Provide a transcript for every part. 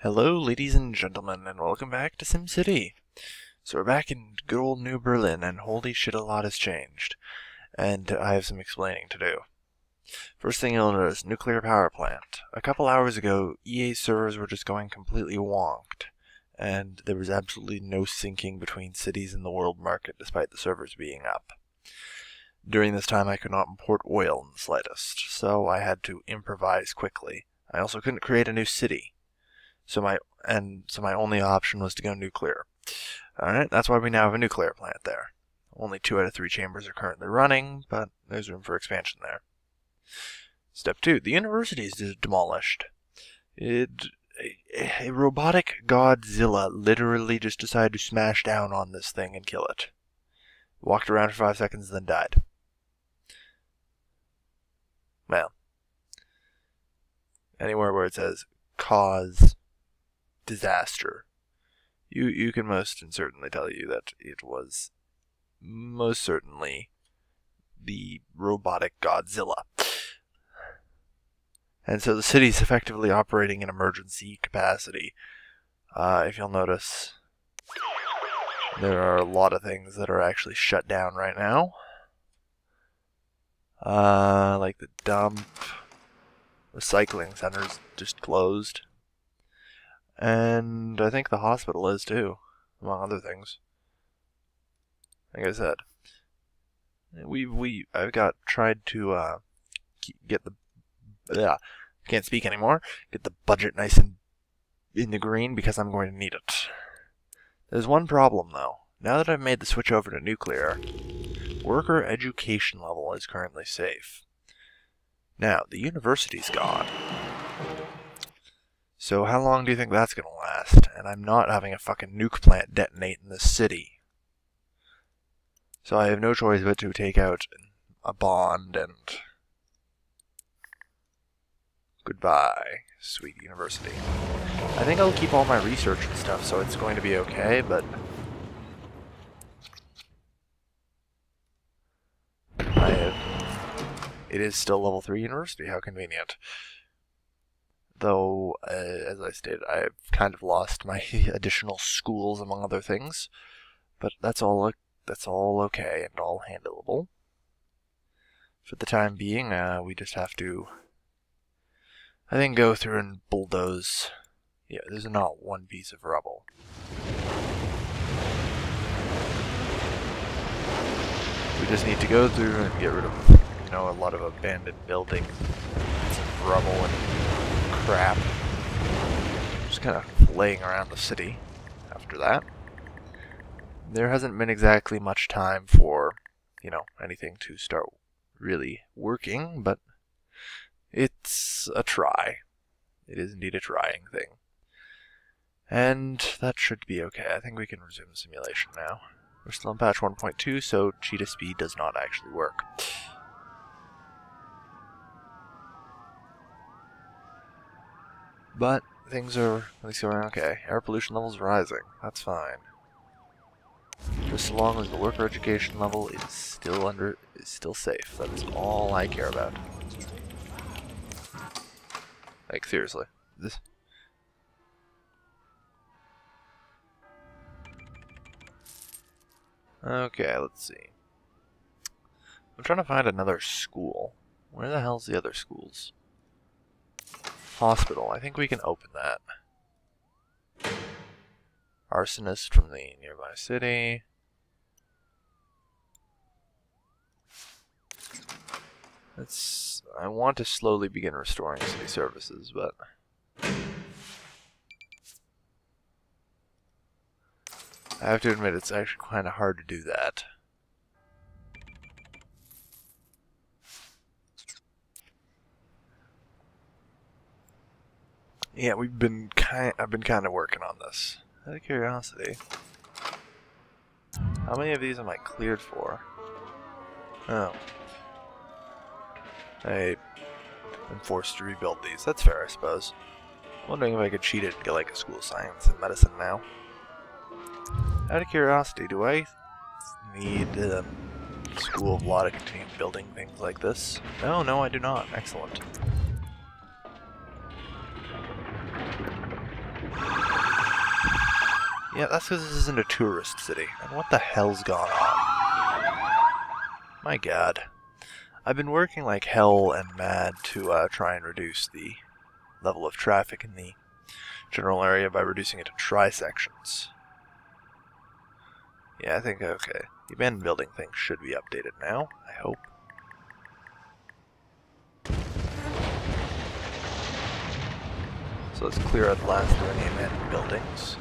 Hello, ladies and gentlemen, and welcome back to SimCity. So we're back in good old New Berlin, and holy shit, a lot has changed. And I have some explaining to do. First thing you'll notice, nuclear power plant. A couple hours ago, EA's servers were just going completely wonked, and there was absolutely no syncing between cities in the world market despite the servers being up. During this time, I could not import oil in the slightest, so I had to improvise quickly. I also couldn't create a new city. So my only option was to go nuclear. Alright, that's why we now have a nuclear plant there. Only 2 out of 3 chambers are currently running, but there's room for expansion there. Step 2. The university is demolished. A robotic Godzilla literally just decided to smash down on this thing and kill it. Walked around for 5 seconds, then died. Well, anywhere where it says cause disaster, you can most certainly tell you that it was most certainly the robotic Godzilla. And so the city's effectively operating in emergency capacity. If you'll notice, there are a lot of things that are actually shut down right now. Like the dump, recycling center's just closed. And I think the hospital is too, among other things. Like I said, I've tried to get the can't speak anymore. Get the budget nice and in the green because I'm going to need it. There's one problem though. Now that I've made the switch over to nuclear, worker education level is currently safe. Now the university's gone. So how long do you think that's going to last? And I'm not having a fucking nuke plant detonate in this city. So I have no choice but to take out a bond and goodbye, sweet university. I think I'll keep all my research and stuff, so it's going to be okay, but it is still level 3 university, how convenient. Though, as I stated, I've kind of lost my additional schools, among other things. But that's all okay and all handleable. For the time being, we just have to, I think, go through and bulldoze. Yeah, there's not one piece of rubble. We just need to go through and get rid of, a lot of abandoned buildings, some rubble and crap. Just kind of laying around the city after that. There hasn't been exactly much time for, anything to start really working, but it's a try. It is indeed a trying thing. And that should be okay. I think we can resume simulation now. We're still on patch 1.2, so cheetah speed does not actually work. But things are at least going okay. Air pollution levels rising. That's fine. Just so long as the worker education level is still safe. That is all I care about. Like seriously. Okay, let's see. I'm trying to find another school. Where the hell's the other schools? Hospital. I think we can open that. Arsonist from the nearby city. I want to slowly begin restoring city services, but I have to admit it's actually kind of hard to do that. Yeah, I've been kind of working on this. Out of curiosity, how many of these am I cleared for? Oh. I'm forced to rebuild these. That's fair, I suppose. Wondering if I could cheat it and get like a school of science and medicine now. Out of curiosity, do I need a school of law to continue building things like this? No, I do not. Excellent. Yeah, that's because this isn't a tourist city. And what the hell's gone on? My god. I've been working like hell and mad to try and reduce the level of traffic in the general area by reducing it to tri-sections. Yeah, I think, okay. The abandoned building thing should be updated now, I hope. So let's clear out the last of any abandoned buildings.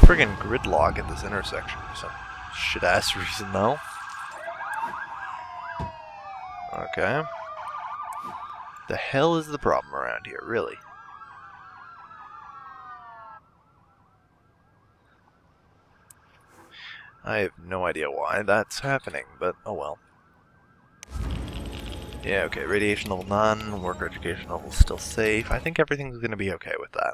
Friggin' gridlock at this intersection for some shit-ass reason, though. Okay. The hell is the problem around here, really? I have no idea why that's happening, but oh well. Yeah, okay, radiation level none, worker education level still safe. I think everything's gonna be okay with that.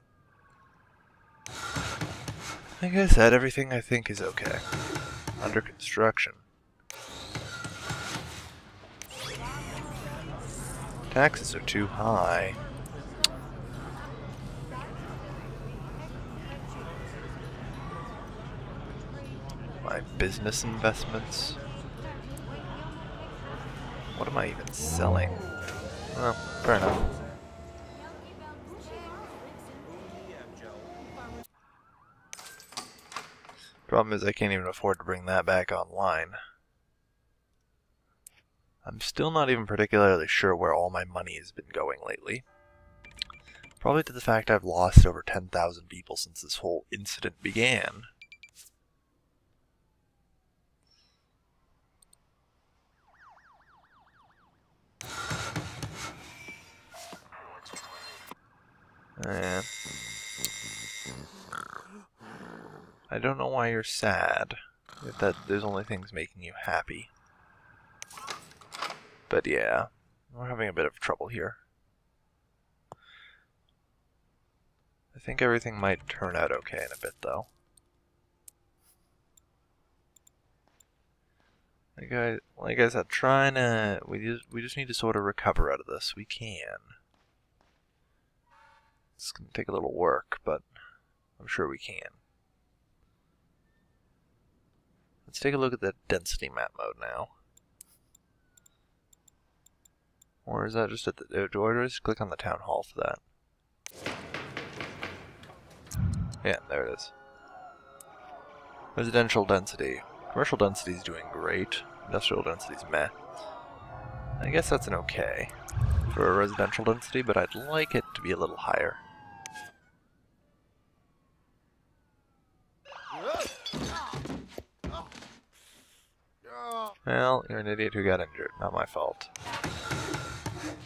Like I said, everything I think is okay. Under construction. Taxes are too high. My business investments. What am I even selling? Well, fair enough. Problem is I can't even afford to bring that back online. I'm still not even particularly sure where all my money has been going lately. Probably to the fact I've lost over 10,000 people since this whole incident began. I don't know why you're sad. If that there's only things making you happy. But yeah, we're having a bit of trouble here. I think everything might turn out okay in a bit, though. Like I said, we just need to sort of recover out of this. We can. It's gonna take a little work, but I'm sure we can. Let's take a look at the density map mode now. Or is that just at the... Do I just click on the town hall for that? Yeah, there it is. Residential density. Commercial density is doing great. Industrial density is meh. I guess that's an okay for a residential density, but I'd like it to be a little higher. Well, you're an idiot who got injured. Not my fault.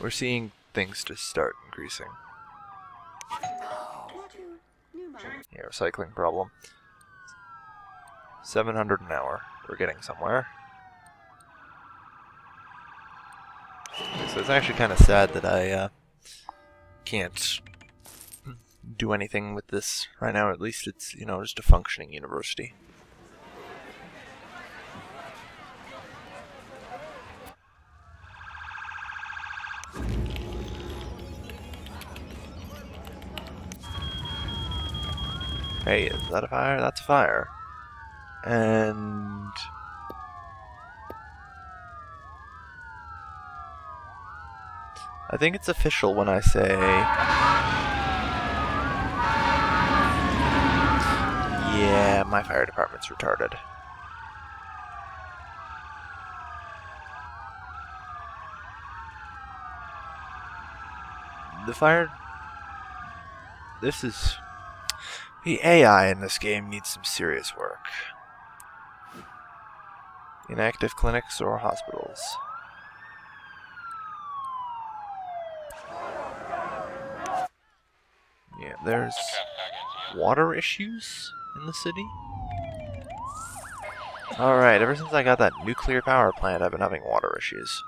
We're seeing things just start increasing. Yeah, recycling problem. 700 an hour. We're getting somewhere. So it's actually kind of sad that I can't do anything with this right now. At least it's, you know, just a functioning university. Hey, is that a fire? That's a fire. And... I think it's official when I say... Yeah, my fire department's retarded. The fire... This is... The AI in this game needs some serious work. Inactive clinics or hospitals. Yeah, there's water issues in the city. Alright, ever since I got that nuclear power plant, I've been having water issues.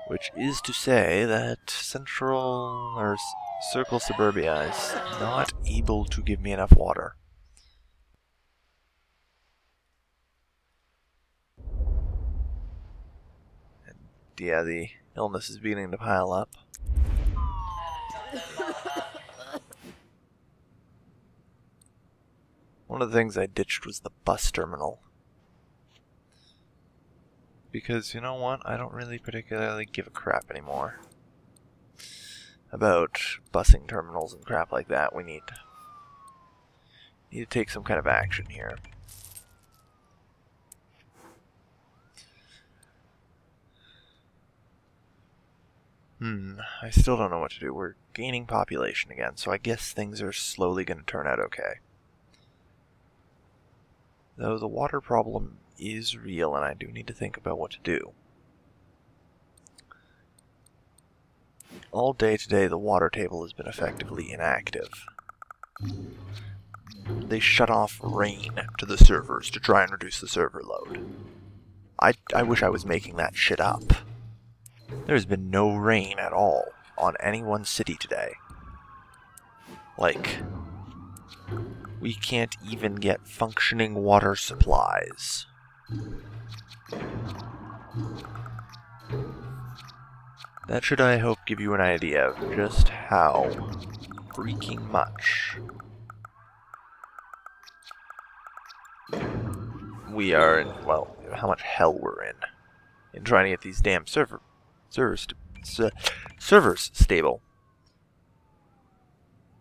Which is to say that Central or Circle Suburbia is not able to give me enough water. And yeah, the illness is beginning to pile up. One of the things I ditched was the bus terminal. Because, you know what, I don't really particularly give a crap anymore about busing terminals and crap like that. We need to take some kind of action here. I still don't know what to do. We're gaining population again, so I guess things are slowly going to turn out okay. Though the water problem is real, and I do need to think about what to do. All day today, the water table has been effectively inactive. They shut off rain to the servers to try and reduce the server load. I wish I was making that shit up. There's been no rain at all on any one city today. Like, we can't even get functioning water supplies. That should, I hope, give you an idea of just how freaking much we are in, well, how much hell we're in trying to get these damn servers stable.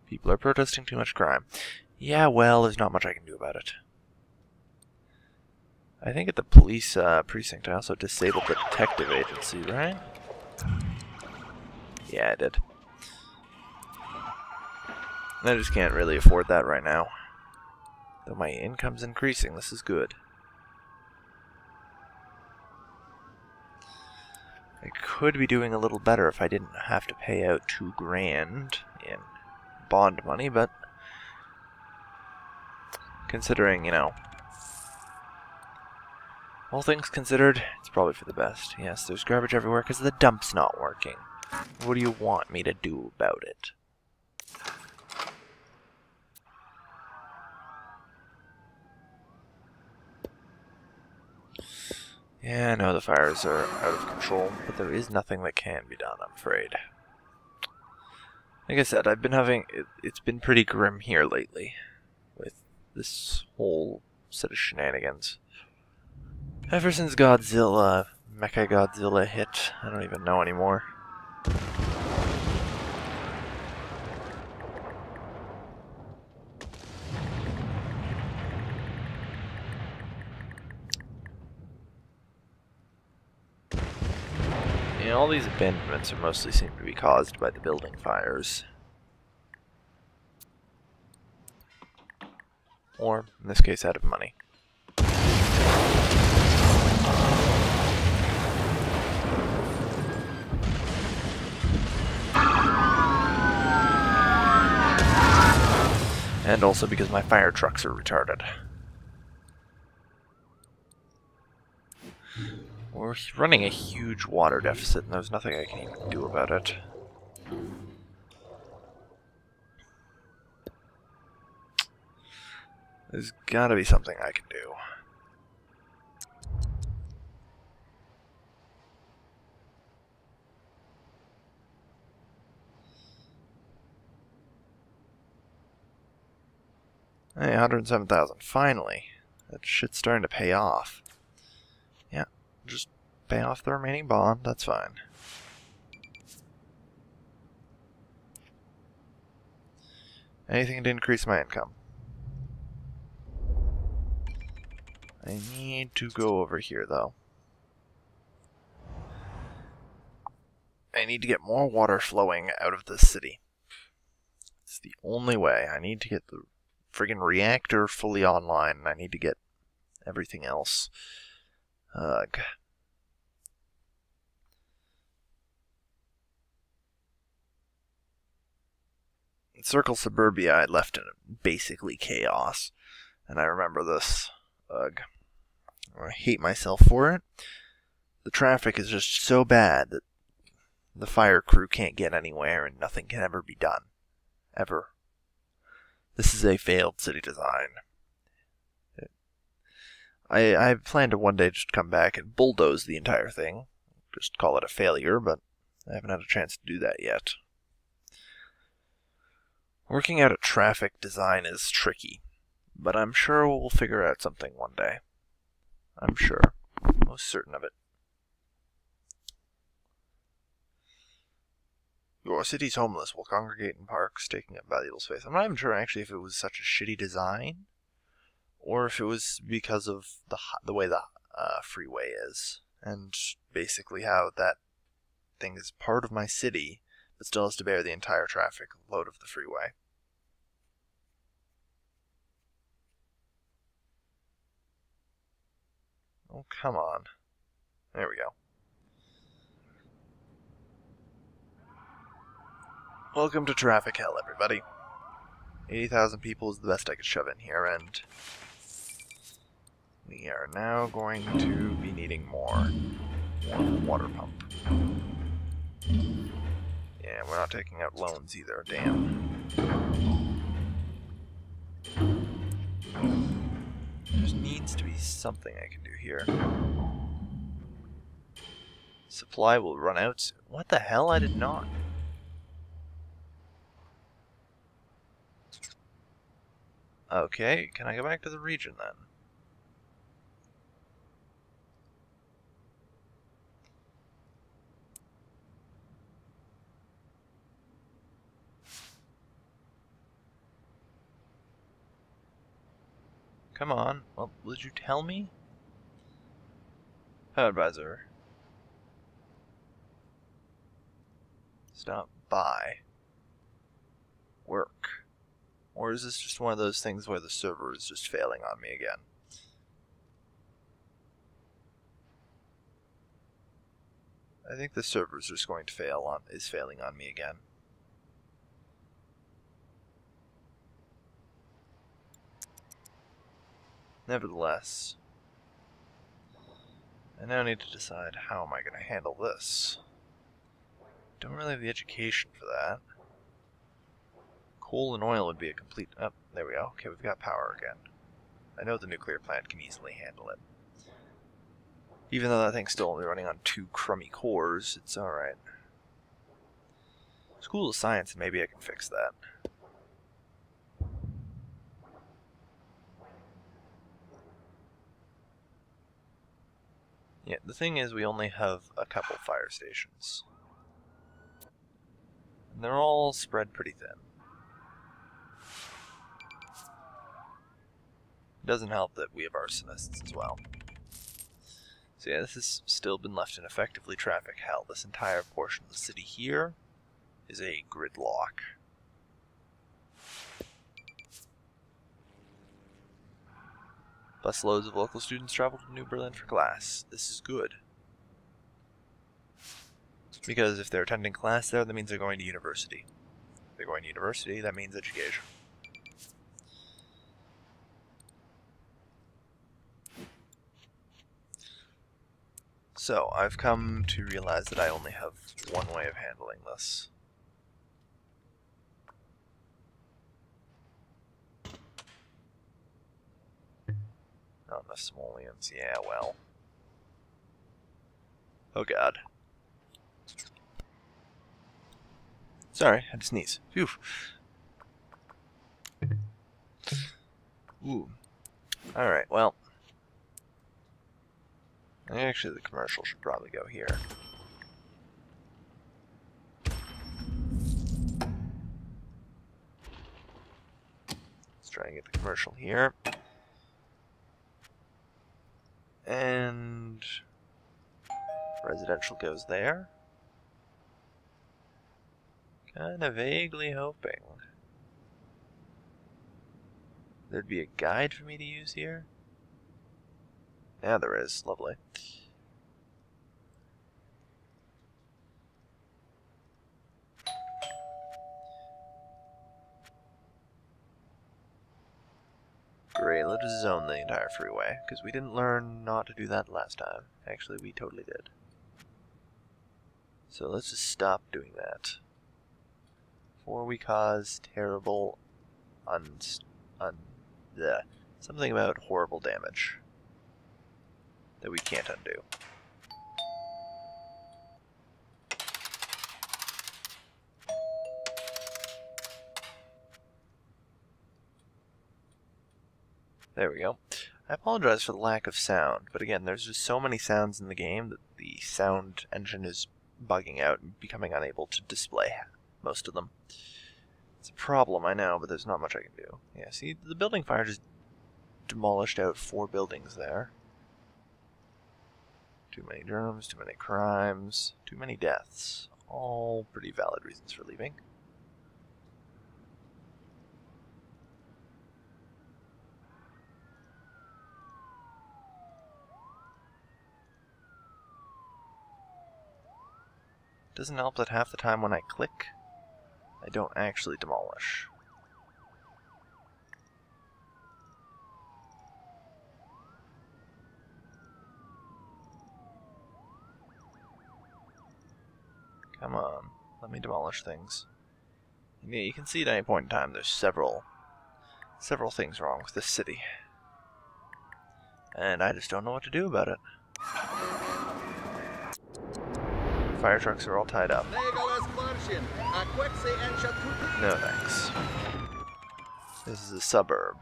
People are protesting too much crime. Yeah, well, there's not much I can do about it. I think at the police precinct I also disabled the detective agency, right? Yeah, I did. I just can't really afford that right now. Though my income's increasing, this is good. I could be doing a little better if I didn't have to pay out $2 grand in bond money, but considering, you know, all things considered, it's probably for the best. Yes, there's garbage everywhere because the dump's not working. What do you want me to do about it? Yeah, I know the fires are out of control, but there is nothing that can be done, I'm afraid. Like I said, I've been having... It's been pretty grim here lately, with this whole set of shenanigans. Ever since Godzilla, Mecha Godzilla hit, I don't even know anymore. Yeah, all these abandonments are mostly seem to be caused by the building fires. Or, in this case, out of money. And also because my fire trucks are retarded. We're running a huge water deficit, and there's nothing I can even do about it. There's gotta be something I can do. Hey, 107,000. Finally. That shit's starting to pay off. Yeah, just pay off the remaining bond. That's fine. Anything to increase my income. I need to go over here, though. I need to get more water flowing out of this city. It's the only way. I need to get the friggin' reactor fully online, and I need to get everything else. Ugh. Circle Suburbia I left in basically chaos, and I remember this. Ugh. I hate myself for it. The traffic is just so bad that the fire crew can't get anywhere and nothing can ever be done. Ever. This is a failed city design. I plan to one day just come back and bulldoze the entire thing. just call it a failure, but I haven't had a chance to do that yet. Working out a traffic design is tricky, but I'm sure we'll figure out something one day. I'm sure. Most certain of it. Your city's homeless will congregate in parks, taking up valuable space. I'm not even sure actually if it was such a shitty design, or if it was because of the way the freeway is, and basically how that thing is part of my city, but still has to bear the entire traffic load of the freeway. Oh, come on. There we go. Welcome to traffic hell, everybody. 80,000 people is the best I could shove in here, and we are now going to be needing more water pump. Yeah, we're not taking out loans either, damn. There needs to be something I can do here. Supply will run out soon. What the hell? I did not. Okay, can I go back to the region then? Come on. Well, would you tell me? Power advisor. Stop by. Work. Or is this just one of those things where the server is just failing on me again? I think the server is just going to failing on me again. Nevertheless, I now need to decide how am I going to handle this. Don't really have the education for that. Coal and oil would be a complete... Oh, there we go. Okay, we've got power again. I know the nuclear plant can easily handle it. Even though that thing's still only running on 2 crummy cores, it's alright. School of Science, and maybe I can fix that. Yeah, the thing is we only have a couple fire stations. And they're all spread pretty thin. It doesn't help that we have arsonists as well. So yeah, this has still been left in effectively traffic hell. This entire portion of the city here is a gridlock. Busloads of local students travel to New Berlin for class. This is good. Because if they're attending class there, that means they're going to university. If they're going to university, that means education. So, I've come to realize that I only have one way of handling this. Not enough simoleons. Yeah, well. Oh god. Sorry, I had to sneeze. Phew. Ooh. Alright, well. Actually, the commercial should probably go here. Let's try and get the commercial here. And residential goes there. Kind of vaguely hoping there'd be a guide for me to use here. Yeah, there is. Lovely. Great, let's zone the entire freeway, because we didn't learn not to do that last time. Actually, we totally did. So let's just stop doing that. Before we cause terrible something about horrible damage that we can't undo. There we go. I apologize for the lack of sound, but again, there's just so many sounds in the game that the sound engine is bugging out and becoming unable to display most of them. It's a problem, I know, but there's not much I can do. Yeah, see, the building fire just demolished out 4 buildings there. Too many germs, too many crimes, too many deaths. All pretty valid reasons for leaving. Doesn't help that half the time when I click, I don't actually demolish. Come on, let me demolish things. And yeah, you can see at any point in time there's several things wrong with this city. And I just don't know what to do about it. Fire trucks are all tied up. No thanks. This is a suburb.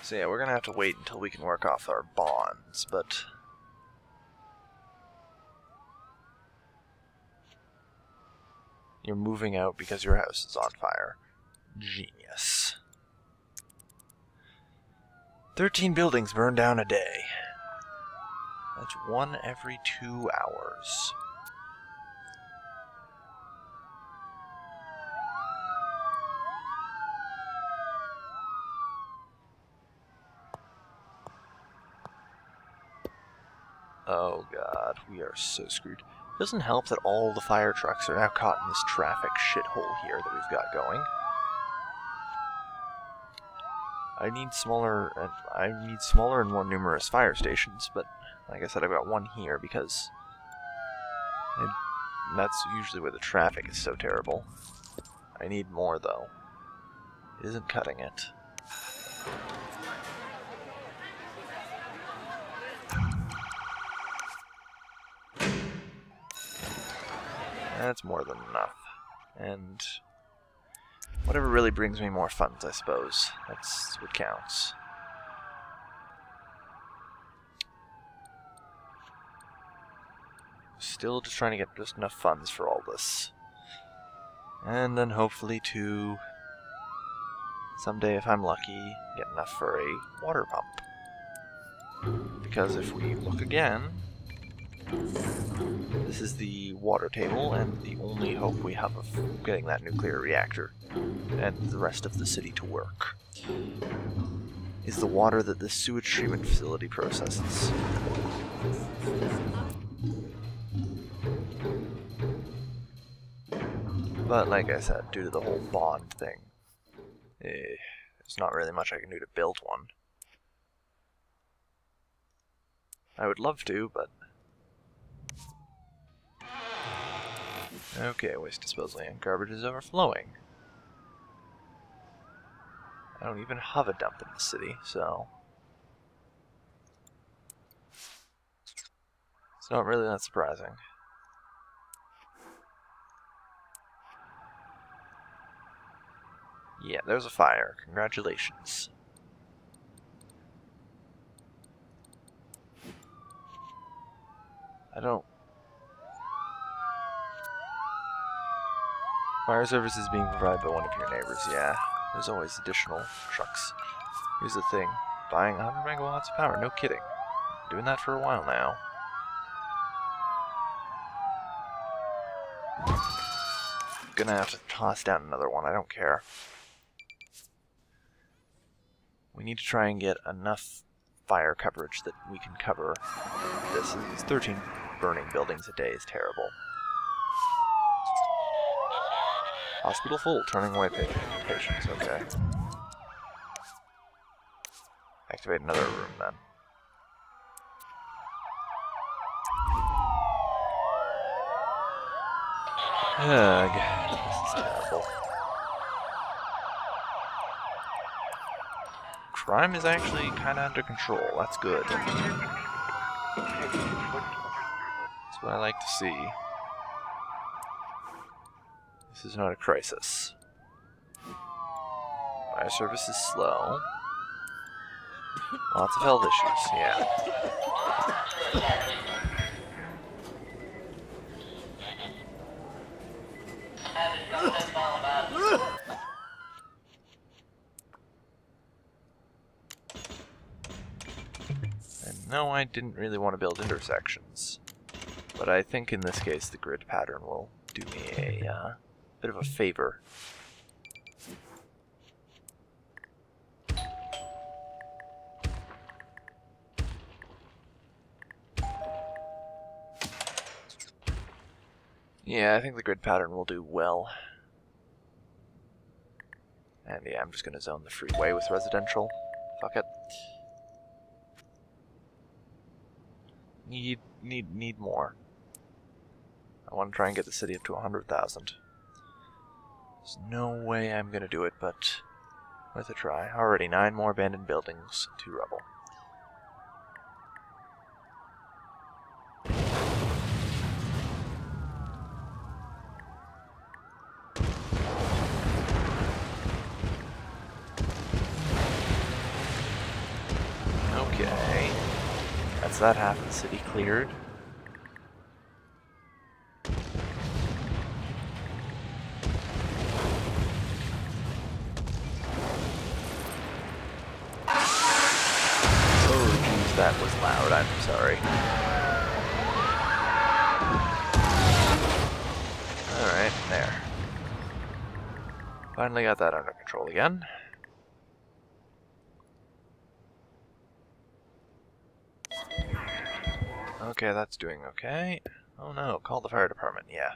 So yeah, we're gonna have to wait until we can work off our bonds, but you're moving out because your house is on fire. Genius. 13 buildings burn down a day. That's 1 every 2 hours. Oh god, we are so screwed. It doesn't help that all the fire trucks are now caught in this traffic shithole here that we've got going. I need smaller and more numerous fire stations, but like I said, I've got 1 here because that's usually where the traffic is so terrible. I need more though. It isn't cutting it. That's more than enough. And whatever really brings me more funds, I suppose. That's what counts. Still just trying to get just enough funds for all this. And then hopefully to someday, if I'm lucky, get enough for a water pump. Because if we look again, this is the water table, and the only hope we have of getting that nuclear reactor and the rest of the city to work is the water that the sewage treatment facility processes. But like I said, due to the whole bond thing, there's not really much I can do to build one. I would love to, but okay, waste disposal and garbage is overflowing. I don't even have a dump in the city, so it's not really that surprising. Yeah, there's a fire. Congratulations. Fire service is being provided by one of your neighbors, yeah. There's always additional trucks. Here's the thing. Buying 100 megawatts of power, no kidding. Doing that for a while now. Gonna have to toss down another one, I don't care. We need to try and get enough fire coverage that we can cover this. 13 burning buildings a day is terrible. Hospital full, turning away patients, okay. Activate another room then. Ugh, this is terrible. Crime is actually kind of under control, that's good. That's what I like to see. This is not a crisis. Fire service is slow. Lots of health issues, yeah. And no, I didn't really want to build intersections. But I think in this case the grid pattern will do me a bit of a favor. Yeah, I think the grid pattern will do well. And yeah, I'm just gonna zone the freeway with residential. Fuck it. Need more. I want to try and get the city up to 100,000. There's no way I'm gonna do it, but worth a try. Already 9 more abandoned buildings, 2 rubble. Okay. That's that half of the city cleared. That was loud, I'm sorry. Alright, there. Finally got that under control again. Okay, that's doing okay. Oh no, call the fire department, yeah.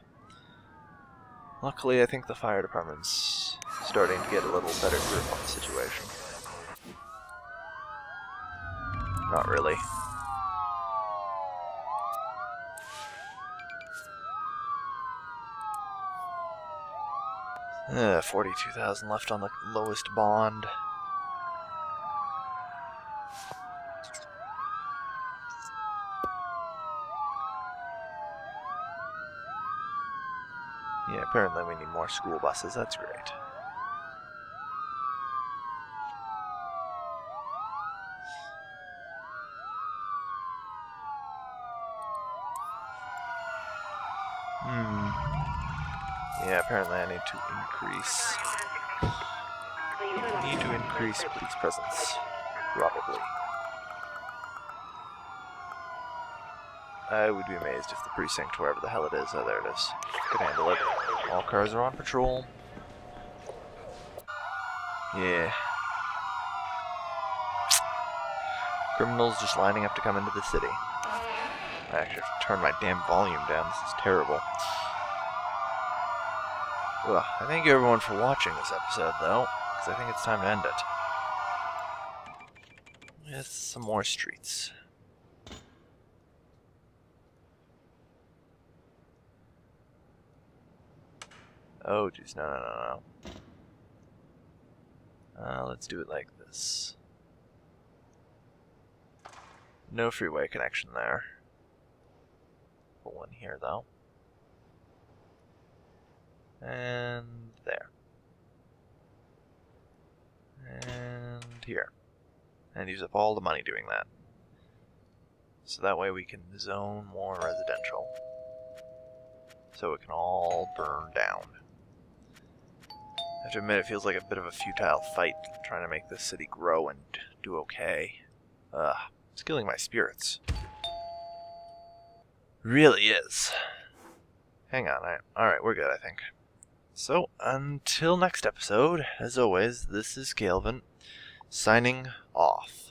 Luckily, I think the fire department's starting to get a little better grip on the situation. Not really. 42,000 left on the lowest bond. Yeah, apparently we need more school buses. That's great. Yeah, apparently I need to increase police presence. Probably. I would be amazed if the precinct, wherever the hell it is, oh there it is, could handle it. All cars are on patrol. Yeah. Criminals just lining up to come into the city. I actually have to turn my damn volume down, this is terrible. Well, I thank you everyone for watching this episode, though, because I think it's time to end it. With some more streets. Oh, jeez, no. Let's do it like this. No freeway connection there. Put one here, though. And there. And here. And use up all the money doing that. So that way we can zone more residential. So it can all burn down. I have to admit, it feels like a bit of a futile fight trying to make this city grow and do okay. It's killing my spirits. Really is. Hang on, alright, we're good, I think. So, until next episode, as always, this is Calvin, signing off.